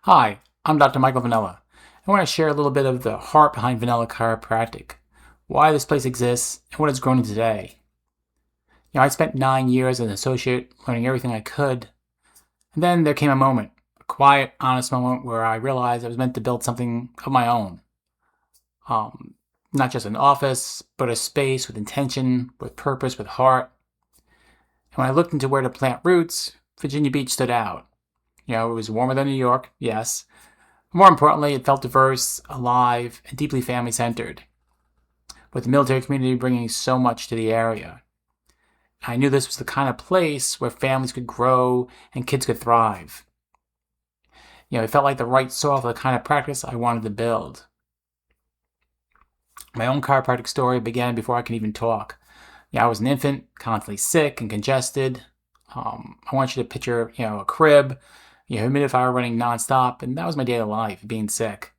Hi, I'm Dr. Michael Vanella. I want to share a little bit of the heart behind Vanella Chiropractic, why this place exists, and what it's grown into today. I spent 9 years as an associate learning everything I could, and then there came a moment, a quiet, honest moment where I realized I was meant to build something of my own. Um, Not just an office, but a space with intention, with purpose, with heart. And when I looked into where to plant roots, Virginia Beach stood out. It was warmer than New York, yes. More importantly, it felt diverse, alive, and deeply family-centered, with the military community bringing so much to the area. I knew this was the kind of place where families could grow and kids could thrive. It felt like the right soil for the kind of practice I wanted to build. My own chiropractic story began before I could even talk. I was an infant, constantly sick and congested. I want you to picture, a crib, humidifier running nonstop, and that was my daily life, being sick.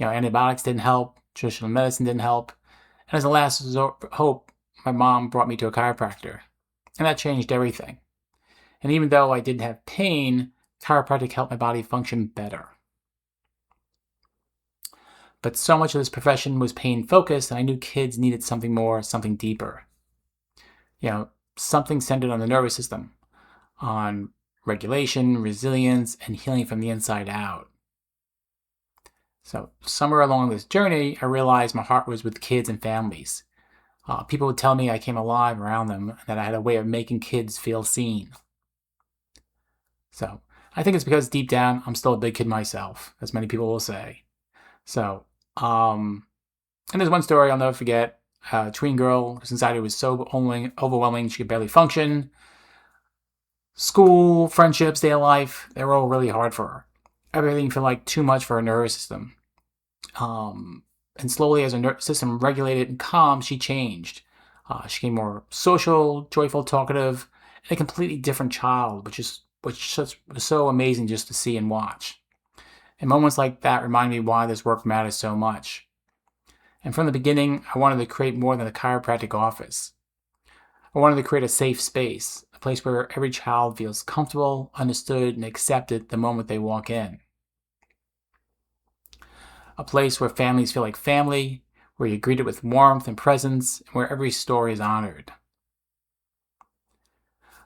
Antibiotics didn't help, traditional medicine didn't help, and as a last hope, my mom brought me to a chiropractor, and that changed everything. And even though I didn't have pain, chiropractic helped my body function better. But so much of this profession was pain-focused, and I knew kids needed something more, something deeper. Something centered on the nervous system, on regulation, resilience, and healing from the inside out. So somewhere along this journey, I realized my heart was with kids and families. People would tell me I came alive around them, that I had a way of making kids feel seen. So I think it's because deep down, I'm still a big kid myself, as many people will say. So, and there's one story I'll never forget. A tween girl whose anxiety was so overwhelming she could barely function. School, friendships, daily life, they were all really hard for her. Everything felt like too much for her nervous system. And slowly, as her nervous system regulated and calmed, she changed. She became more social, joyful, talkative, and a completely different child, which was so amazing just to see and watch. And moments like that remind me why this work matters so much. And from the beginning, I wanted to create more than a chiropractic office. I wanted to create a safe space, a place where every child feels comfortable, understood, and accepted the moment they walk in. A place where families feel like family, where you're greeted with warmth and presence, and where every story is honored.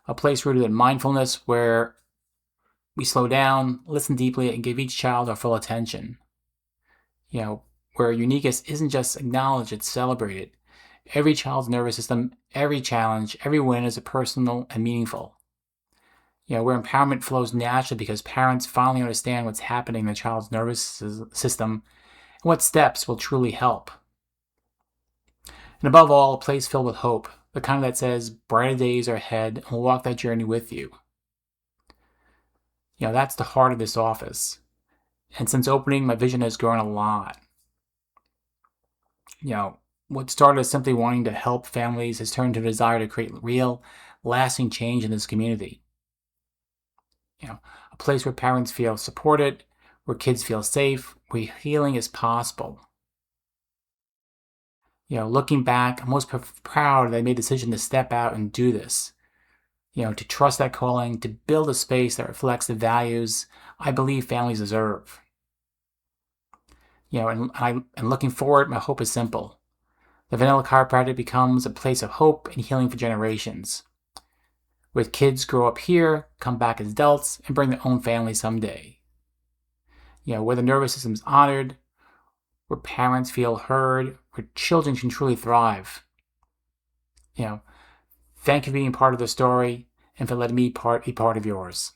A place rooted in mindfulness where we slow down, listen deeply, and give each child our full attention. Where uniqueness isn't just acknowledged, it's celebrated. Every child's nervous system, every challenge, every win is personal and meaningful. Where empowerment flows naturally because parents finally understand what's happening in the child's nervous system and what steps will truly help. And above all, a place filled with hope, the kind that says brighter days are ahead and we'll walk that journey with you. That's the heart of this office. And since opening, my vision has grown a lot. What started as simply wanting to help families has turned to a desire to create real, lasting change in this community. A place where parents feel supported, where kids feel safe, where healing is possible. Looking back, I'm most proud that I made the decision to step out and do this. To trust that calling, to build a space that reflects the values I believe families deserve. And looking forward, my hope is simple. The Vanella Chiropractic becomes a place of hope and healing for generations. Where kids grow up here, come back as adults, and bring their own family someday. Where the nervous system is honored, where parents feel heard, where children can truly thrive. Thank you for being part of the story and for letting me be part of yours.